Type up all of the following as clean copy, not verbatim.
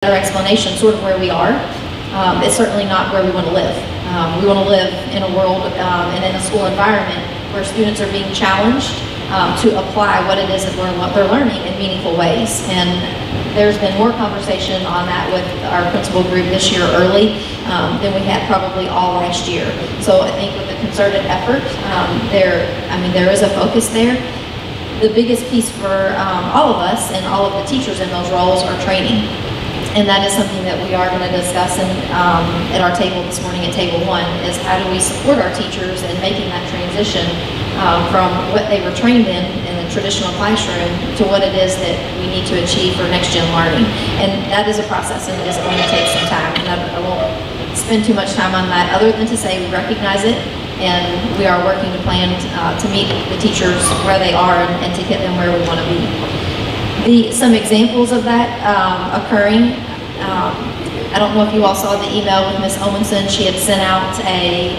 better explanation sort of where we are. It's certainly not where we want to live. We want to live in a world and in a school environment where students are being challenged to apply what it is that they're learning in meaningful ways. And there's been more conversation on that with our principal group this year early than we had probably all last year. So I think with the concerted effort, there is a focus there. The biggest piece for all of us and all of the teachers in those roles are training. And that is something that we are going to discuss at our table this morning at Table 1, is how do we support our teachers in making that transition from what they were trained in the traditional classroom to what it is that we need to achieve for next-gen learning. And that is a process, and it is going to take some time. And I won't spend too much time on that other than to say we recognize it, and we are working to plan to meet the teachers where they are and to get them where we want to be. Some examples of that occurring, I don't know if you all saw the email with Ms. Omenson. She had sent out a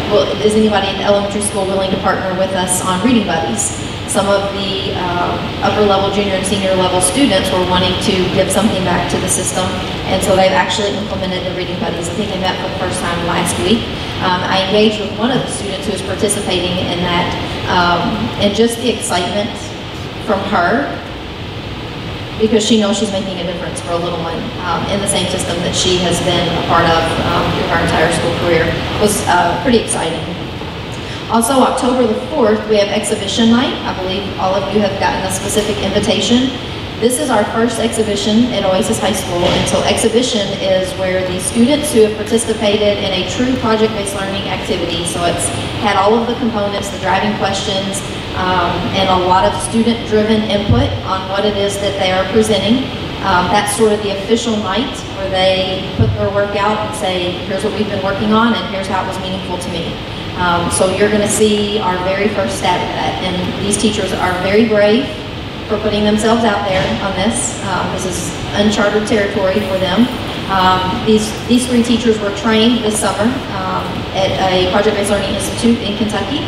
well, is anybody in the elementary school willing to partner with us on reading buddies? Some of the upper level, junior and senior level students were wanting to give something back to the system, and so they've actually implemented the reading buddies. I think they met for the first time last week. I engaged with one of the students who was participating in that, and just the excitement from her, because she knows she's making a difference for a little one in the same system that she has been a part of through her entire school career, was pretty exciting. Also, October the 4th, we have Exhibition Night. I believe all of you have gotten a specific invitation. This is our first exhibition at Oasis High School, and so exhibition is where the students who have participated in a true project-based learning activity, so it's had all of the components, the driving questions, and a lot of student-driven input on what it is that they are presenting. That's sort of the official night where they put their work out and say, here's what we've been working on and here's how it was meaningful to me. So you're going to see our very first stab at that, and these teachers are very brave for putting themselves out there on this. This is uncharted territory for them. These three teachers were trained this summer at a project-based learning institute in Kentucky.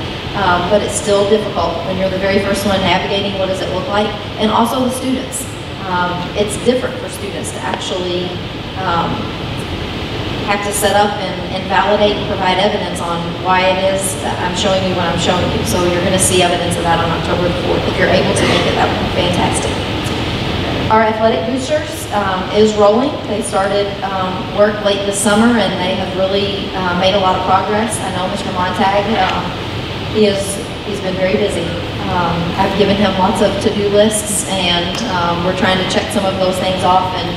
But it's still difficult when you're the very first one navigating what does it look like, and also the students. It's different for students to actually have to set up and validate and provide evidence on why it is that I'm showing you what I'm showing you. So you're going to see evidence of that on October the 4th. If you're able to make it, that would be fantastic. Our athletic boosters is rolling. They started work late this summer, and they have really made a lot of progress. I know Mr. Montag, he's been very busy. I've given him lots of to-do lists, and we're trying to check some of those things off. And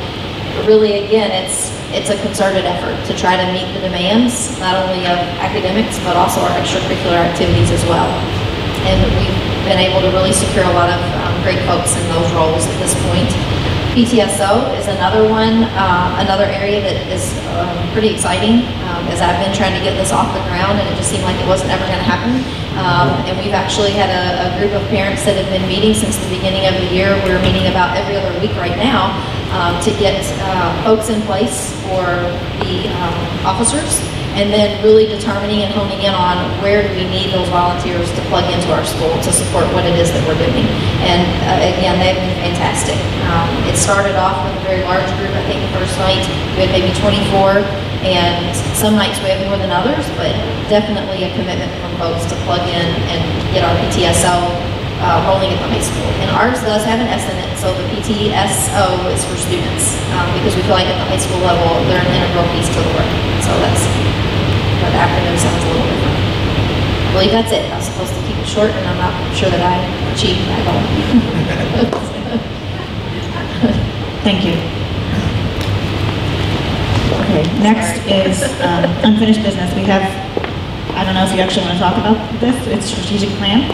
really, again, it's a concerted effort to try to meet the demands, not only of academics, but also our extracurricular activities as well. And we've been able to really secure a lot of great folks in those roles at this point. PTSO is another one, another area that is pretty exciting, as I've been trying to get this off the ground, and it just seemed like it wasn't ever going to happen. And we've actually had a group of parents that have been meeting since the beginning of the year. We're meeting about every other week right now to get folks in place for the officers, and then really determining and honing in on where do we need those volunteers to plug into our school to support what it is that we're doing. And again, they've been fantastic. It started off with a very large group. I think the first night we had maybe 24, and some nights we have more than others, but definitely a commitment from folks to plug in and get our PTSO rolling at the high school. And ours does have an S in it, so the PTSO is for students, because we feel like at the high school level they're an integral piece to the work. So that's, the acronym sounds a little different. I believe that's it. I was supposed to keep it short, and I'm not sure that I achieved that goal. Thank you. Okay, next is unfinished business. We have, I don't know if you actually want to talk about this, it's strategic plan.